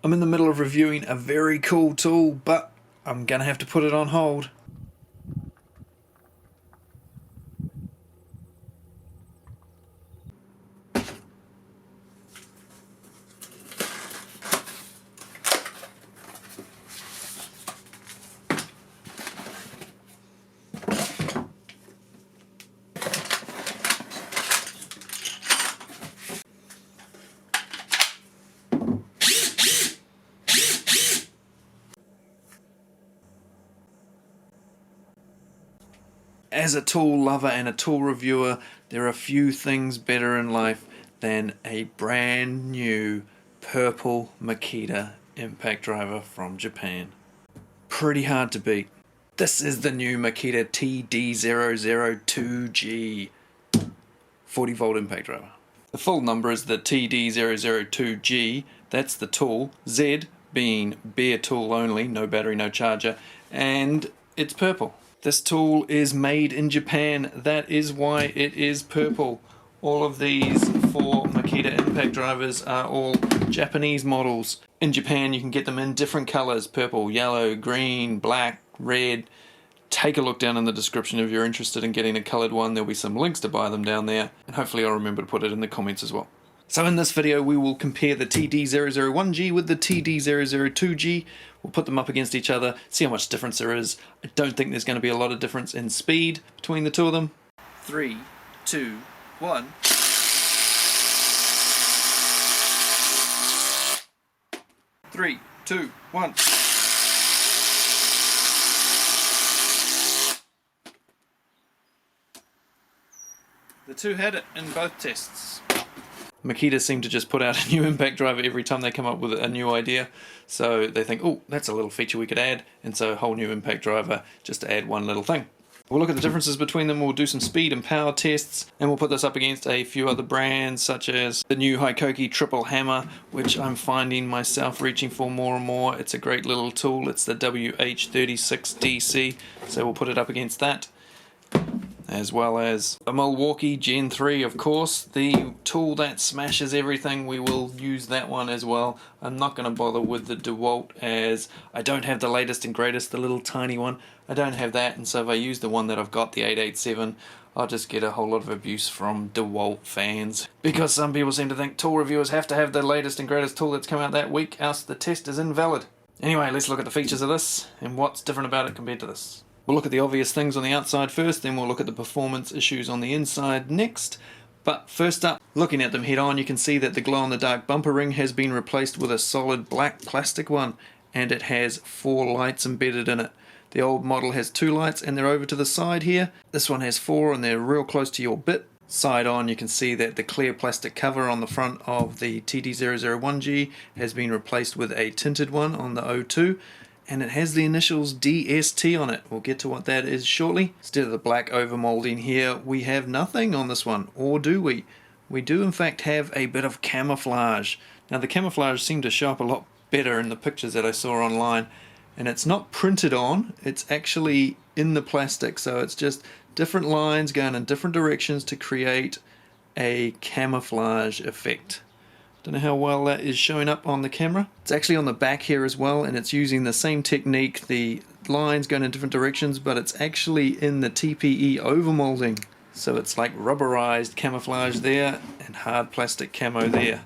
I'm in the middle of reviewing a very cool tool, but I'm gonna have to put it on hold. As a tool lover and a tool reviewer, there are few things better in life than a brand new purple Makita impact driver from Japan. Pretty hard to beat. This is the new Makita TD002G 40 volt impact driver. The full number is the TD002G, that's the tool, Z being bare tool only, no battery, no charger, and it's purple. This tool is made in Japan, that is why it is purple. All of these 4 Makita impact drivers are all Japanese models. In Japan you can get them in different colors, purple, yellow, green, black, red. Take a look down in the description if you're interested in getting a colored one. There'll be some links to buy them down there, and hopefully I'll remember to put it in the comments as well. So in this video we will compare the TD001G with the TD002G. We'll put them up against each other, see how much difference there is. I don't think there's going to be a lot of difference in speed between the two of them. 3, 2, 1. Three, two, one. The two had it in both tests. Makita seem to just put out a new impact driver every time they come up with a new idea. So they think, oh, that's a little feature we could add, and so a whole new impact driver just to add one little thing. We'll look at the differences between them, we'll do some speed and power tests, and we'll put this up against a few other brands such as the new Hikoki triple hammer, which I'm finding myself reaching for more and more. It's a great little tool, it's the WH36DC, so we'll put it up against that. As well as a Milwaukee Gen 3, of course, the tool that smashes everything. We will use that one as well. I'm not going to bother with the DeWalt as I don't have the latest and greatest, the little tiny one. I don't have that, and so if I use the one that I've got, the 887, I'll just get a whole lot of abuse from DeWalt fans. Because some people seem to think tool reviewers have to have the latest and greatest tool that's come out that week, else the test is invalid. Anyway, let's look at the features of this and what's different about it compared to this. We'll look at the obvious things on the outside first, then we'll look at the performance issues on the inside next. But first up, looking at them head on, you can see that the glow-in-the-dark bumper ring has been replaced with a solid black plastic one, and it has 4 lights embedded in it. The old model has 2 lights and they're over to the side here. This one has 4 and they're real close to your bit. Side on, you can see that the clear plastic cover on the front of the TD001G has been replaced with a tinted one on the 02. And it has the initials DST on it. We'll get to what that is shortly. Instead of the black overmolding here, we have nothing on this one, or do we? We do in fact have a bit of camouflage. Now the camouflage seemed to show up a lot better in the pictures that I saw online, and it's not printed on, it's actually in the plastic, so it's just different lines going in different directions to create a camouflage effect. Don't know how well that is showing up on the camera. It's actually on the back here as well, and it's using the same technique. The lines going in different directions, but it's actually in the TPE overmolding. So it's like rubberized camouflage there and hard plastic camo there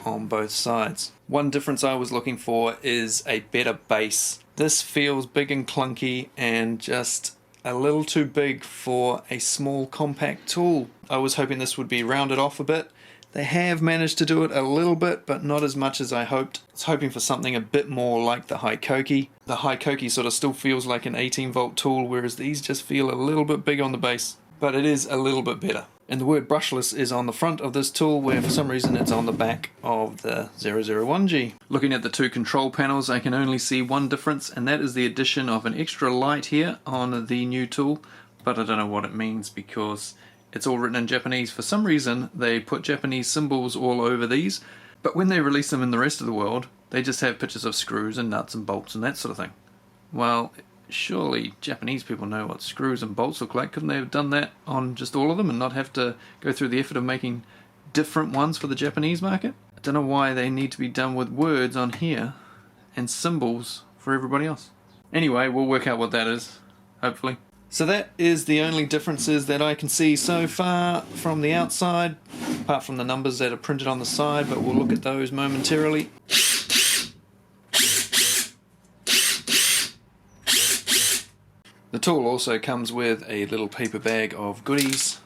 on both sides. One difference I was looking for is a better base. This feels big and clunky and just a little too big for a small compact tool. I was hoping this would be rounded off a bit. They have managed to do it a little bit, but not as much as I hoped. I was hoping for something a bit more like the Hikoki. The Hikoki sort of still feels like an 18 volt tool, whereas these just feel a little bit big on the base. But it is a little bit better. And the word brushless is on the front of this tool, where for some reason it's on the back of the 001G. Looking at the 2 control panels, I can only see one difference, and that is the addition of an extra light here on the new tool. But I don't know what it means because it's all written in Japanese. For some reason, they put Japanese symbols all over these, but when they release them in the rest of the world, they just have pictures of screws and nuts and bolts and that sort of thing. Well, surely Japanese people know what screws and bolts look like. Couldn't they have done that on just all of them and not have to go through the effort of making different ones for the Japanese market? Don't know why they need to be done with words on here and symbols for everybody else. Anyway, we'll work out what that is, hopefully. So that is the only differences that I can see so far from the outside, apart from the numbers that are printed on the side, but we'll look at those momentarily. The tool also comes with a little paper bag of goodies,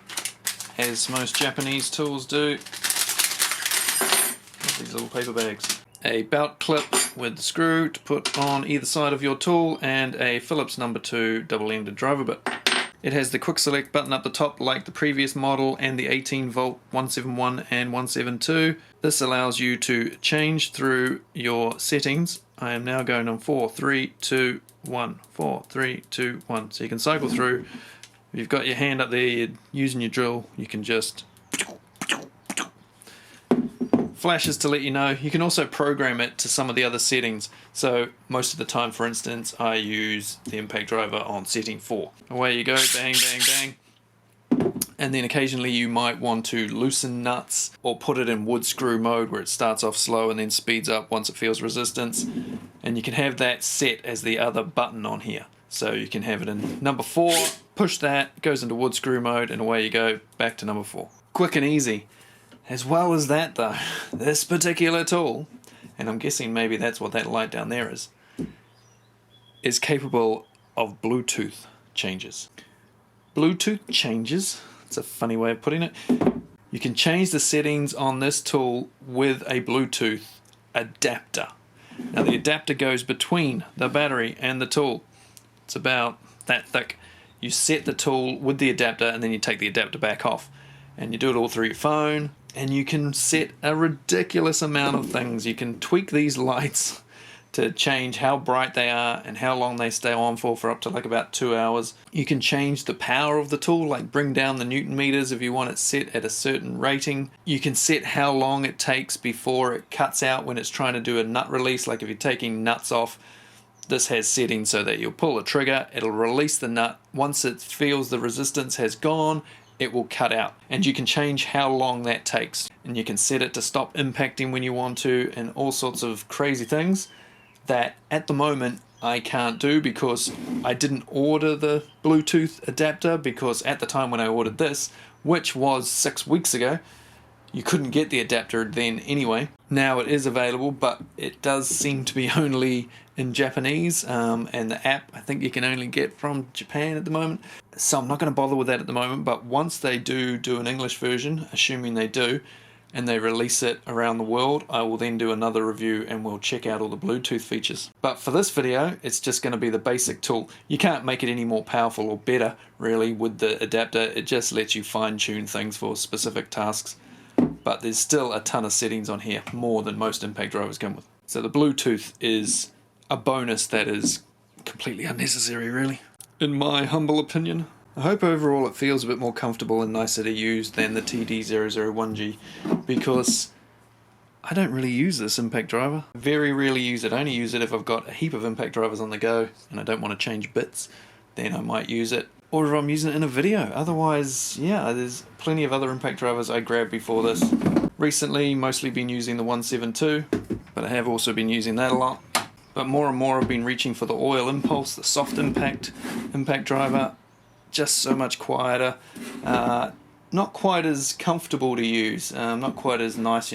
as most Japanese tools do. These little paper bags. A belt clip with the screw to put on either side of your tool, and a Phillips No. 2 double-ended driver bit. It has the quick select button up the top like the previous model, and the 18 volt 171 and 172. This allows you to change through your settings. I am now going on 4, 3, 2, 1, 4, 3, 2, 1. So you can cycle through. If you've got your hand up there, you're using your drill, you can just flashes to let you know. You can also program it to some of the other settings. So most of the time, for instance, I use the impact driver on setting 4. Away you go, bang, bang, bang. And then occasionally you might want to loosen nuts or put it in wood screw mode where it starts off slow and then speeds up once it feels resistance. And you can have that set as the other button on here. So you can have it in number 4, push that, it goes into wood screw mode, and away you go, back to number 4. Quick and easy. As well as that though, this particular tool, and I'm guessing maybe that's what that light down there is capable of Bluetooth changes. Bluetooth changes? It's a funny way of putting it. You can change the settings on this tool with a Bluetooth adapter. Now the adapter goes between the battery and the tool. It's about that thick. You set the tool with the adapter and then you take the adapter back off. And you do it all through your phone. And you can set a ridiculous amount of things. You can tweak these lights to change how bright they are and how long they stay on for up to like about 2 hours. You can change the power of the tool, like bring down the Newton meters if you want it set at a certain rating. You can set how long it takes before it cuts out when it's trying to do a nut release, like if you're taking nuts off. This has settings so that you'll pull the trigger, it'll release the nut. Once it feels the resistance has gone, it will cut out, and you can change how long that takes, and you can set it to stop impacting when you want to, and all sorts of crazy things that at the moment I can't do because I didn't order the Bluetooth adapter, because at the time when I ordered this, which was 6 weeks ago, you couldn't get the adapter then anyway. Now it is available, but it does seem to be only in Japanese, and the app I think you can only get from Japan at the moment. So I'm not going to bother with that at the moment, but once they do an English version, assuming they do, and they release it around the world, I will then do another review and we'll check out all the Bluetooth features. But for this video, it's just going to be the basic tool. You can't make it any more powerful or better, really, with the adapter. It just lets you fine-tune things for specific tasks. But there's still a ton of settings on here, more than most impact drivers come with. So the Bluetooth is a bonus that is completely unnecessary, really, in my humble opinion. I hope overall it feels a bit more comfortable and nicer to use than the TD001G, because I don't really use this impact driver. I very rarely use it. I only use it if I've got a heap of impact drivers on the go and I don't want to change bits, then I might use it. Or if I'm using it in a video. Otherwise, yeah, there's plenty of other impact drivers I grabbed before this. Recently, mostly been using the 172, but I have also been using that a lot. But more and more I've been reaching for the oil impulse, the soft impact driver. Just so much quieter, not quite as comfortable to use, not quite as nice,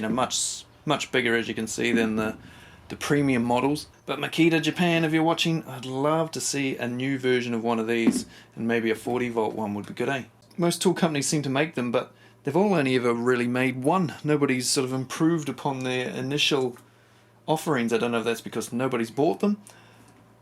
much bigger as you can see than the premium models. But Makita Japan, if you're watching, I'd love to see a new version of one of these, and maybe a 40 volt one would be good, eh? Most tool companies seem to make them, but they've all only ever really made one. Nobody's sort of improved upon their initial offerings. I don't know if that's because nobody's bought them.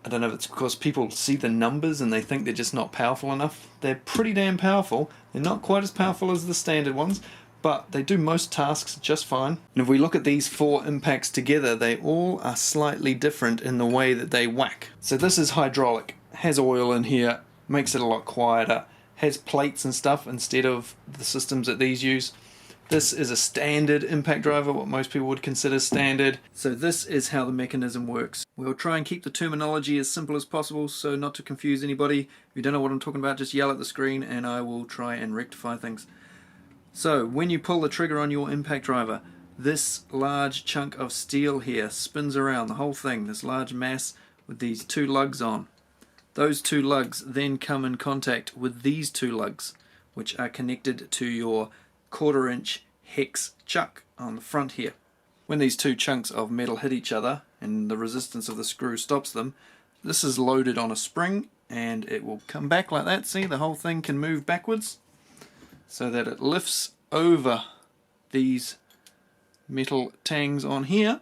I don't know if it's because people see the numbers and they think they're just not powerful enough. They're pretty damn powerful. They're not quite as powerful as the standard ones, but they do most tasks just fine. And if we look at these 4 impacts together, they all are slightly different in the way that they whack. So this is hydraulic, has oil in here, makes it a lot quieter, has plates and stuff instead of the systems that these use. This is a standard impact driver, what most people would consider standard. So this is how the mechanism works. We'll try and keep the terminology as simple as possible so not to confuse anybody. If you don't know what I'm talking about, just yell at the screen and I will try and rectify things. So when you pull the trigger on your impact driver, This large chunk of steel here spins around the whole thing, this large mass with these two lugs on. Those two lugs then come in contact with these two lugs, which are connected to your 1/4 inch hex chuck on the front here. When these two chunks of metal hit each other and the resistance of the screw stops them, this is loaded on a spring and it will come back like that. See, the whole thing can move backwards so that it lifts over these metal tangs on here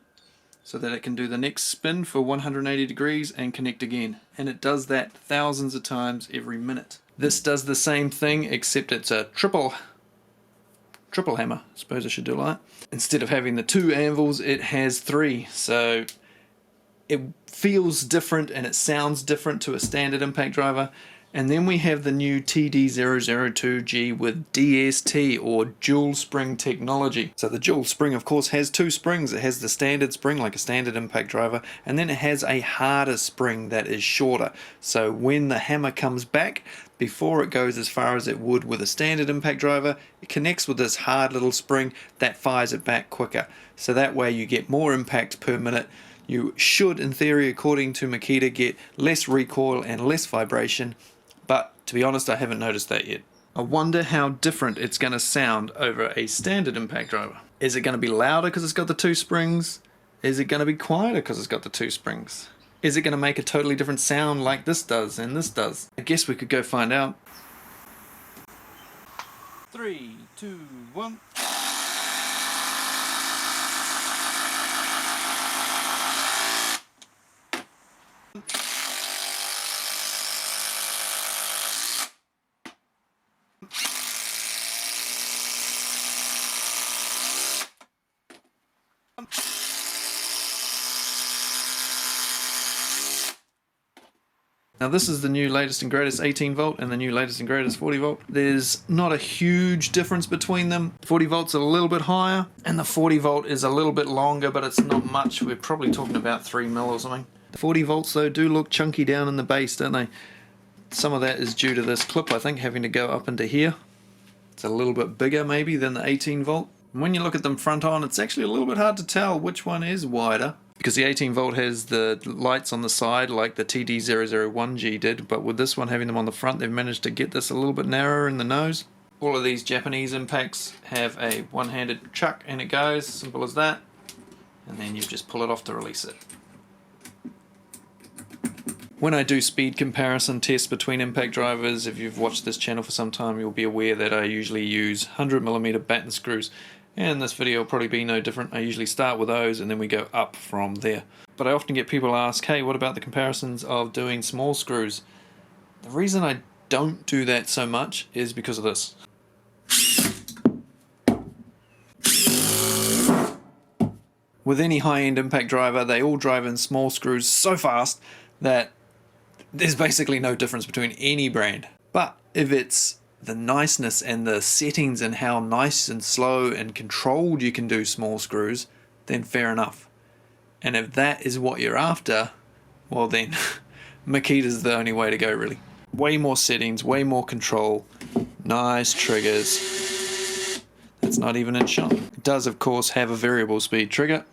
so that it can do the next spin for 180 degrees and connect again. And it does that thousands of times every minute. This does the same thing, except it's a triple hammer. I suppose I should do like that. Instead of having the 2 anvils, it has 3. So it feels different and it sounds different to a standard impact driver. And then we have the new TD002G with DST, or dual spring technology. So the dual spring, of course, has 2 springs. It has the standard spring, like a standard impact driver, and then it has a harder spring that is shorter. So when the hammer comes back, before it goes as far as it would with a standard impact driver, it connects with this hard little spring that fires it back quicker. So that way you get more impact per minute. You should, in theory, according to Makita, get less recoil and less vibration. But to be honest, I haven't noticed that yet. I wonder how different it's going to sound over a standard impact driver. Is it going to be louder because it's got the 2 springs? Is it going to be quieter because it's got the 2 springs? Is it going to make a totally different sound like this does and this does? I guess we could go find out. 3, 2, 1. Now this is the new latest and greatest 18 volt and the new latest and greatest 40 volt. There's not a huge difference between them. 40 volt's a little bit higher and the 40 volt is a little bit longer, but it's not much. We're probably talking about 3 mil or something. The 40 volts though do look chunky down in the base, don't they? Some of that is due to this clip, I think, having to go up into here. It's a little bit bigger maybe than the 18 volt. And when you look at them front on, it's actually a little bit hard to tell which one is wider, because the 18 volt has the lights on the side like the TD001G did, but with this one having them on the front, they've managed to get this a little bit narrower in the nose. All of these Japanese impacts have a one-handed chuck and it goes, simple as that, and then you just pull it off to release it. When I do speed comparison tests between impact drivers, if you've watched this channel for some time, you'll be aware that I usually use 100mm batten screws. And this video will probably be no different. I usually start with those and then we go up from there. But I often get people ask, hey, what about the comparisons of doing small screws? The reason I don't do that so much is because of this. With any high-end impact driver, they all drive in small screws so fast that there's basically no difference between any brand. But if it's the niceness and the settings and how nice and slow and controlled you can do small screws, then fair enough. And if that is what you're after, well then Makita's the only way to go, really. Way more settings, way more control, nice triggers. That's not even in shot. It does of course have a variable speed trigger.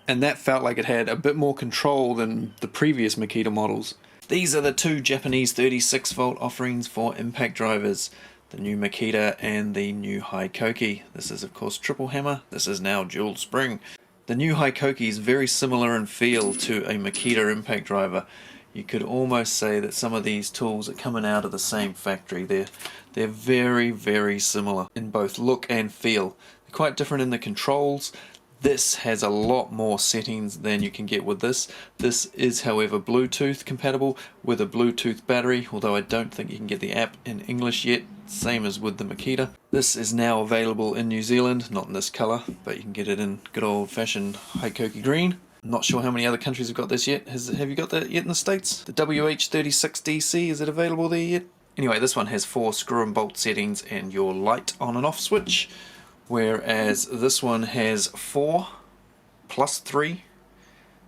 And that felt like it had a bit more control than the previous Makita models. These are the 2 Japanese 36 volt offerings for impact drivers, the new Makita and the new Hikoki. This is of course triple hammer, this is now dual spring. The new Hikoki is very similar in feel to a Makita impact driver. You could almost say that some of these tools are coming out of the same factory. They're very, very similar in both look and feel. They're quite different in the controls. This has a lot more settings than you can get with this. This is, however, Bluetooth compatible with a Bluetooth battery, although I don't think you can get the app in English yet, same as with the Makita. This is now available in New Zealand, not in this colour, but you can get it in good old-fashioned Hikoki green. I'm not sure how many other countries have got this yet. Have you got that yet in the States? The WH36DC, is it available there yet? Anyway, this one has 4 screw and bolt settings and your light on and off switch. whereas this one has 4 plus 3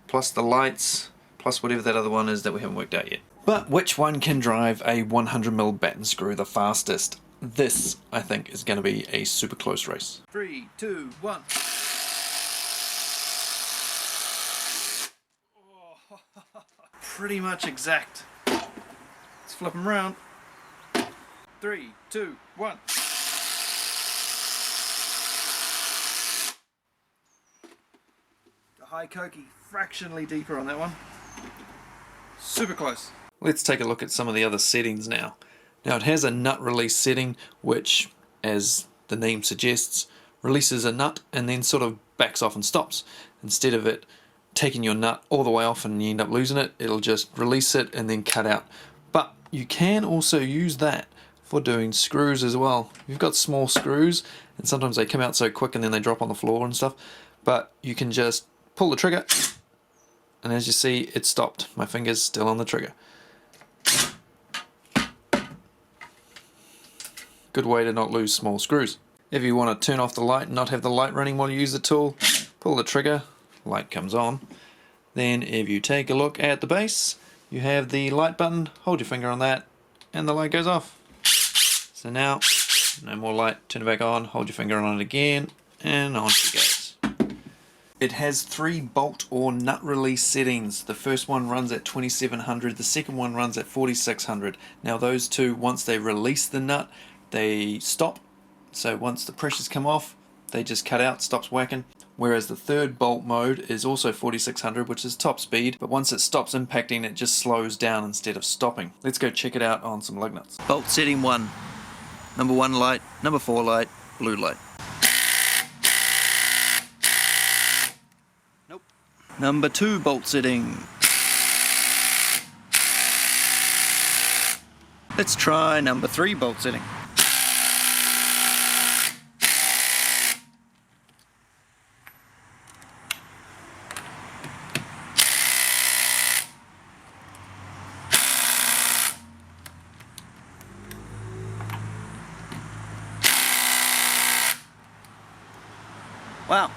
plus the lights plus whatever that other one is that we haven't worked out yet. But which one can drive a 100mm batten screw the fastest? This, I think, is going to be a super close race. 3, 2, 1. Pretty much exact. Let's flip them around. 3, 2, 1. The Hikoki fractionally deeper on that one. Super close. Let's take a look at some of the other settings now. Now it has a nut release setting which, as the name suggests, releases a nut and then sort of backs off and stops. Instead of it taking your nut all the way off and you end up losing it, it'll just release it and then cut out. But you can also use that for doing screws as well. You've got small screws and sometimes they come out so quick and then they drop on the floor and stuff, but you can just pull the trigger and as you see it stopped. My finger's still on the trigger. Good way to not lose small screws. If you want to turn off the light and not have the light running while you use the tool, pull the trigger, light comes on. Then if you take a look at the base, you have the light button, hold your finger on that and the light goes off. So now, no more light, turn it back on, hold your finger on it again and on she goes. It has 3 bolt or nut release settings. The first one runs at 2700, the second one runs at 4600. Now those two, once they release the nut, they stop. So once the pressures come off, they just cut out, stops whacking. Whereas the third bolt mode is also 4600, which is top speed, but once it stops impacting, it just slows down instead of stopping. Let's go check it out on some lug nuts. Bolt setting 1. Number 1 light, number 4 light, blue light. Nope. Number 2 bolt setting. Let's try number 3 bolt setting. Wow,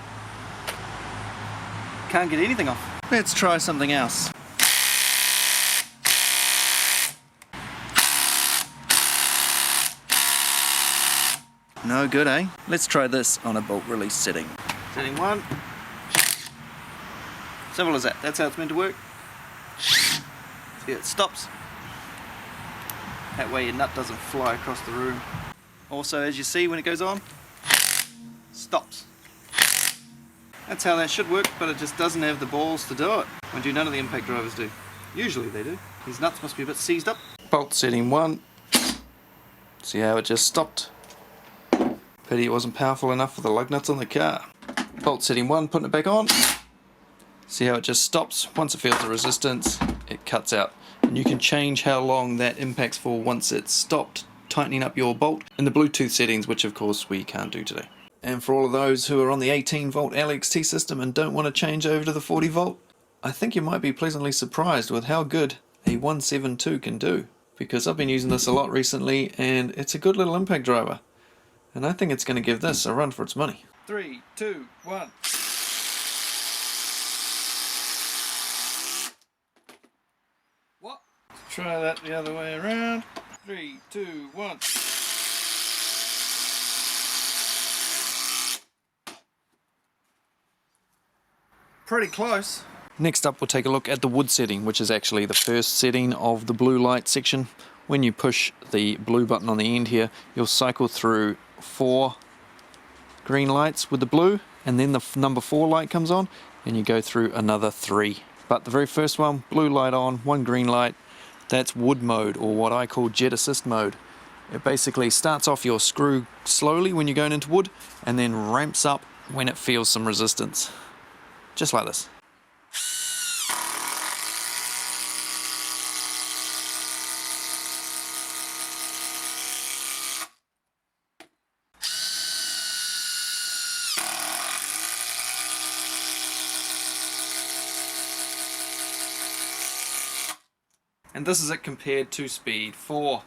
can't get anything off. Let's try something else. No good, eh? Let's try this on a bolt release setting. Setting 1. Simple as that. That's how it's meant to work. See, it stops. That way your nut doesn't fly across the room. Also, as you see when it goes on, stops. That's how that should work, but it just doesn't have the balls to do it. Mind you, none of the impact drivers do. Usually they do. These nuts must be a bit seized up. Bolt setting 1. See how it just stopped? Pity it wasn't powerful enough for the lug nuts on the car. Bolt setting 1, putting it back on. See how it just stops? Once it feels the resistance, it cuts out. And you can change how long that impacts for once it's stopped, tightening up your bolt in the Bluetooth settings, which of course we can't do today. And for all of those who are on the 18 volt LXT system and don't want to change over to the 40 volt, I think you might be pleasantly surprised with how good a 172 can do. Because I've been using this a lot recently and it's a good little impact driver. And I think it's going to give this a run for its money. 3, 2, 1. What? Let's try that the other way around. 3, 2, 1. Pretty close. Next up we'll take a look at the wood setting, which is actually the first setting of the blue light section. When you push the blue button on the end here, you'll cycle through 4 green lights with the blue, and then the number 4 light comes on, and you go through another 3. But the very first one, blue light on, 1 green light, that's wood mode, or what I call jet assist mode. It basically starts off your screw slowly when you're going into wood, and then ramps up when it feels some resistance. Just like this. And this is it compared to speed 4.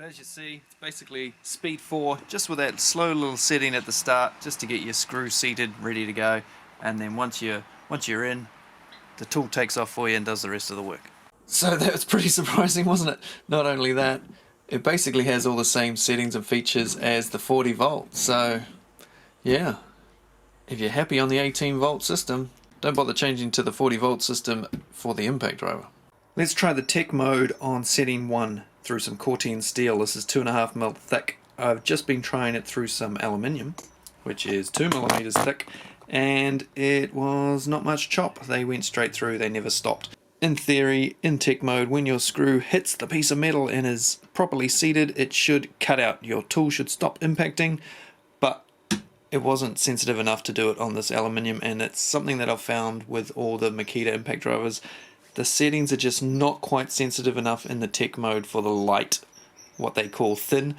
as you see, it's basically speed 4, just with that slow little setting at the start, just to get your screw seated, ready to go. And then once you're in, the tool takes off for you and does the rest of the work. So that was pretty surprising, wasn't it? Not only that, it basically has all the same settings and features as the 40 volt. So yeah, if you're happy on the 18 volt system, don't bother changing to the 40 volt system for the impact driver. Let's try the tech mode on setting 1 through some Corten steel. This is 2.5mm thick. I've just been trying it through some aluminium, which is 2mm thick, and it was not much chop. They went straight through, they never stopped. In theory, in tech mode, when your screw hits the piece of metal and is properly seated, it should cut out. Your tool should stop impacting, but it wasn't sensitive enough to do it on this aluminium, and it's something that I've found with all the Makita impact drivers. The settings are just not quite sensitive enough in the tech mode for the light, what they call thin.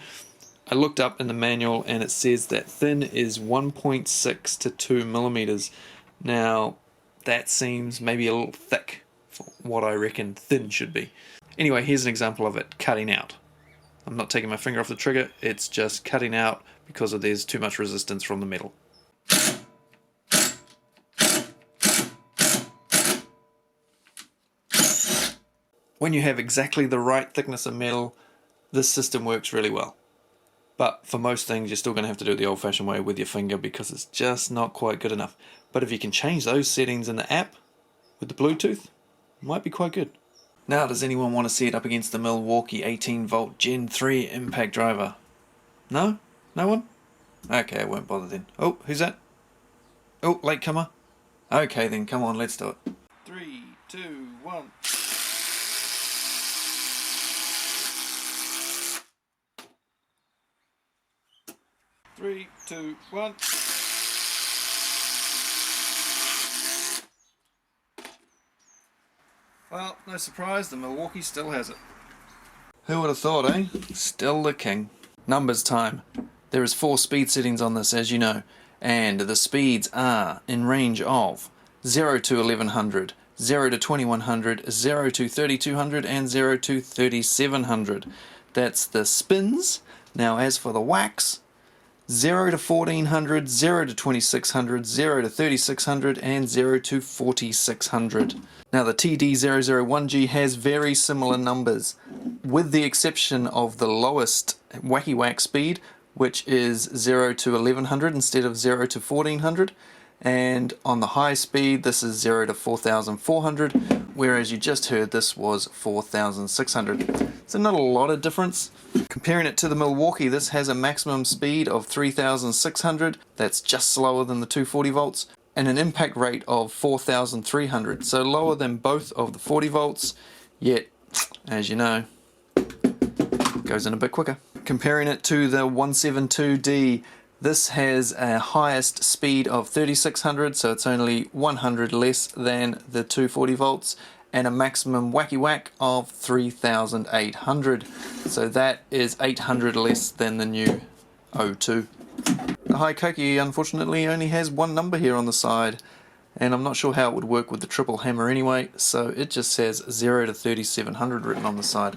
I looked up in the manual and it says that thin is 1.6 to 2mm. Now that seems maybe a little thick for what I reckon thin should be. Anyway, here's an example of it cutting out. I'm not taking my finger off the trigger, it's just cutting out because there's too much resistance from the metal. When you have exactly the right thickness of metal, this system works really well. But for most things, you're still going to have to do it the old-fashioned way with your finger because it's just not quite good enough. But if you can change those settings in the app with the Bluetooth, it might be quite good. Now, does anyone want to see it up against the Milwaukee 18V Gen 3 impact driver? No? No one? Okay, I won't bother then. Oh, who's that? Oh, latecomer? Okay then, come on, let's do it. 3, 2, 1... 3, 2, 1. Well, no surprise, the Milwaukee still has it. Who would have thought, eh? Still the king. Numbers time. There is 4 speed settings on this, as you know, and the speeds are in range of 0 to 1100, 0 to 2100, 0 to 3200, and 0 to 3700. That's the spins. Now, as for the whacks, 0 to 1400, 0 to 2600, 0 to 3600, and 0 to 4600. Now the TD001G has very similar numbers, with the exception of the lowest wacky whack speed, which is 0 to 1100 instead of 0 to 1400. And on the high speed, this is 0 to 4400, whereas you just heard this was 4600. So not a lot of difference. Comparing it to the Milwaukee, this has a maximum speed of 3600, that's just slower than the 240 volts, and an impact rate of 4300, so lower than both of the 40 volts, yet, as you know, it goes in a bit quicker. Comparing it to the 172D, this has a highest speed of 3600, so it's only 100 less than the 240 volts, and a maximum wacky whack of 3800, so that is 800 less than the new 02. The Hikoki unfortunately only has one number here on the side, and I'm not sure how it would work with the triple hammer anyway, so it just says 0 to 3700 written on the side.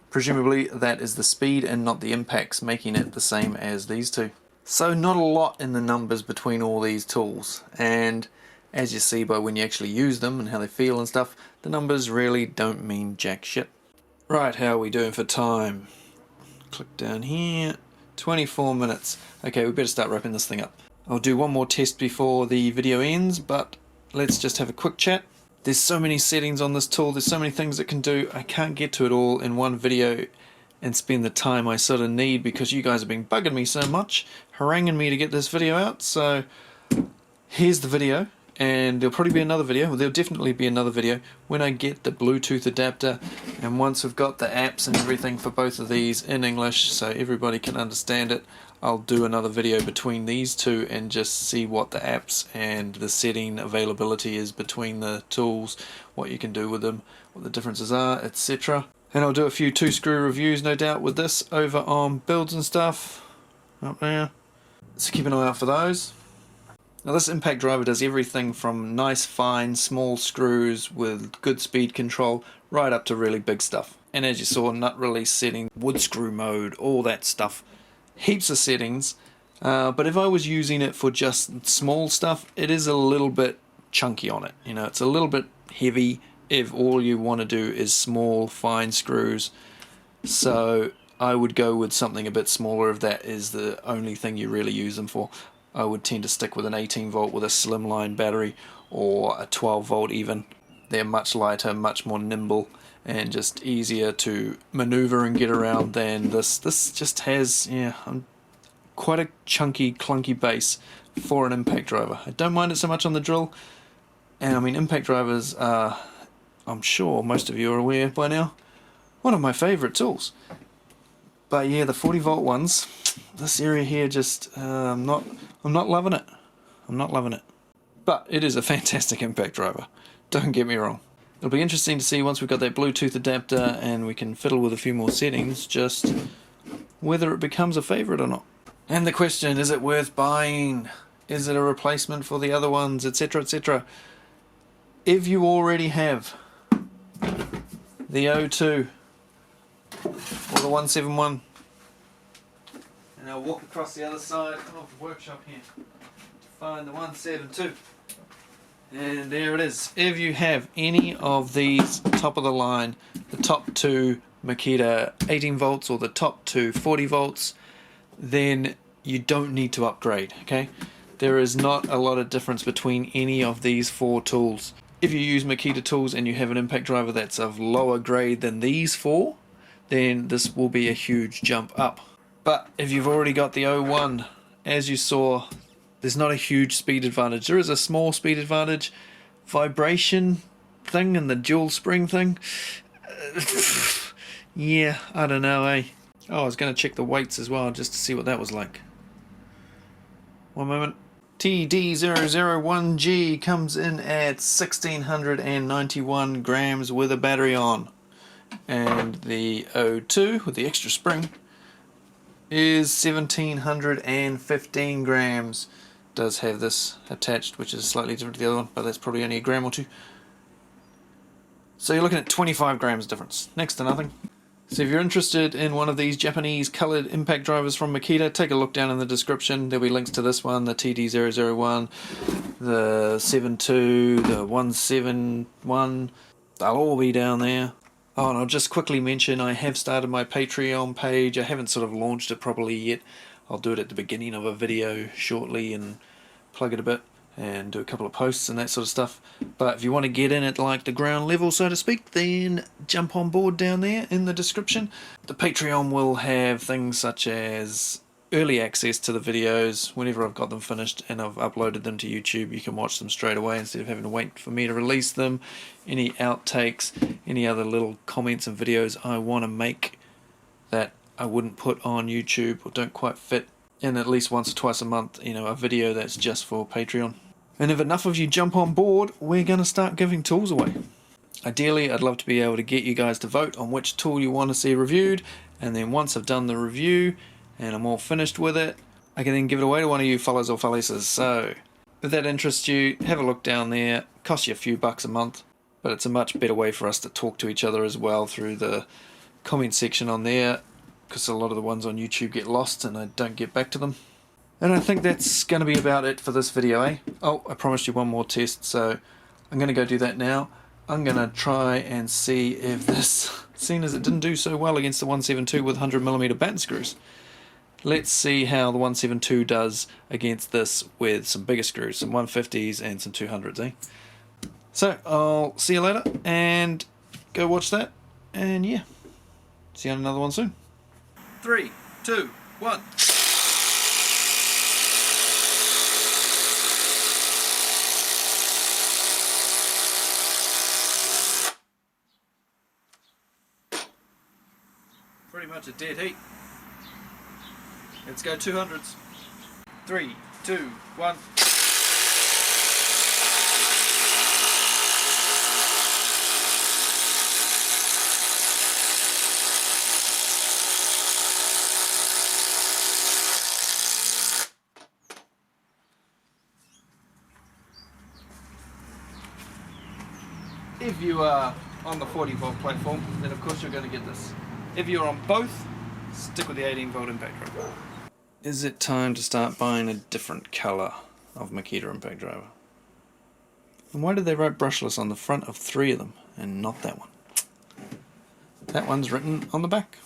Presumably that is the speed and not the impacts, making it the same as these two. So not a lot in the numbers between all these tools, and as you see by when you actually use them and how they feel and stuff, the numbers really don't mean jack shit. Right, how are we doing for time? Click down here, 24 minutes. Okay, we better start wrapping this thing up. I'll do one more test before the video ends, but let's just have a quick chat. There's so many settings on this tool, there's so many things it can do, I can't get to it all in one video and spend the time I sort of need because you guys have been bugging me so much, haranguing me to get this video out, so here's the video. And there'll probably be another video, well, there'll definitely be another video when I get the Bluetooth adapter, and once we've got the apps and everything for both of these in English so everybody can understand it, I'll do another video between these two and just see what the apps and the setting availability is between the tools, what you can do with them, what the differences are, etc. And I'll do a few 2-screw reviews no doubt with this over on Builds and stuff up there, so keep an eye out for those. Now this impact driver does everything from nice fine small screws with good speed control right up to really big stuff. And as you saw, nut release setting, wood screw mode, all that stuff. Heaps of settings. But if I was using it for just small stuff, it is a little bit chunky on it. You know, it's a little bit heavy if all you want to do is small, fine screws. So I would go with something a bit smaller if that is the only thing you really use them for. I would tend to stick with an 18 volt with a slimline battery, or a 12 volt even. They're much lighter, much more nimble, and just easier to maneuver and get around than this. This just has, quite a chunky, clunky base for an impact driver. I don't mind it so much on the drill, and I mean, impact drivers are, I'm sure most of you are aware by now, one of my favourite tools. But yeah, the 40 volt ones, this area here just, I'm not loving it. I'm not loving it. But it is a fantastic impact driver. Don't get me wrong. It'll be interesting to see once we've got that Bluetooth adapter and we can fiddle with a few more settings, just whether it becomes a favourite or not. And the question, is it worth buying? Is it a replacement for the other ones, etc, etc. If you already have the 02 or the 171, and I'll walk across the other side of the workshop here to find the 172. And there it is. If you have any of these top of the line, the top two Makita 18 volts or the top two 40 volts, then you don't need to upgrade, okay? There is not a lot of difference between any of these four tools. If you use Makita tools and you have an impact driver that's of lower grade than these four, then this will be a huge jump up. But if you've already got the 01, as you saw, there's not a huge speed advantage. There is a small speed advantage. Vibration thing and the dual spring thing. Yeah, I don't know, eh? Oh, I was going to check the weights as well, just to see what that was like. One moment. TD001G comes in at 1691 grams with a battery on. And the 02 with the extra spring is 1715 grams. Does have this attached, which is slightly different to the other one, but that's probably only a gram or two. So you're looking at 25 grams difference, next to nothing. So if you're interested in one of these Japanese coloured impact drivers from Makita, take a look down in the description. There'll be links to this one, the TD001, the 72, the 171. They'll all be down there. Oh, and I'll just quickly mention I have started my Patreon page. I haven't sort of launched it properly yet. I'll do it at the beginning of a video shortly and plug it a bit and do a couple of posts and that sort of stuff. But if you want to get in at like the ground level, so to speak, then jump on board down there in the description. The Patreon will have things such as early access to the videos. Whenever I've got them finished and I've uploaded them to YouTube, you can watch them straight away instead of having to wait for me to release them. Any outtakes, any other little comments and videos I want to make that I wouldn't put on YouTube or don't quite fit, and at least once or twice a month, a video that's just for Patreon. And if enough of you jump on board, we're going to start giving tools away. Ideally, I'd love to be able to get you guys to vote on which tool you want to see reviewed, and then once I've done the review and I'm all finished with it, I can then give it away to one of you fellas or fellasses. So if that interests you, have a look down there. It costs you a few bucks a month, but it's a much better way for us to talk to each other as well through the comment section on there, because a lot of the ones on YouTube get lost and I don't get back to them. And I think that's going to be about it for this video, eh? Oh, I promised you one more test, so I'm going to go do that now. I'm going to try and see if this, seeing as it didn't do so well against the 172 with 100mm batten screws, let's see how the 172 does against this with some bigger screws, some 150s and some 200s, eh? So I'll see you later and go watch that, and yeah, see you on another one soon. 3, 2, 1. Pretty much a dead heat. Let's go 200s. 3, 2, 1. If you are on the 40 volt platform, then of course you're going to get this. If you're on both, stick with the 18 volt impact driver. Is it time to start buying a different colour of Makita impact driver? And why did they write brushless on the front of 3 of them and not that one? That one's written on the back.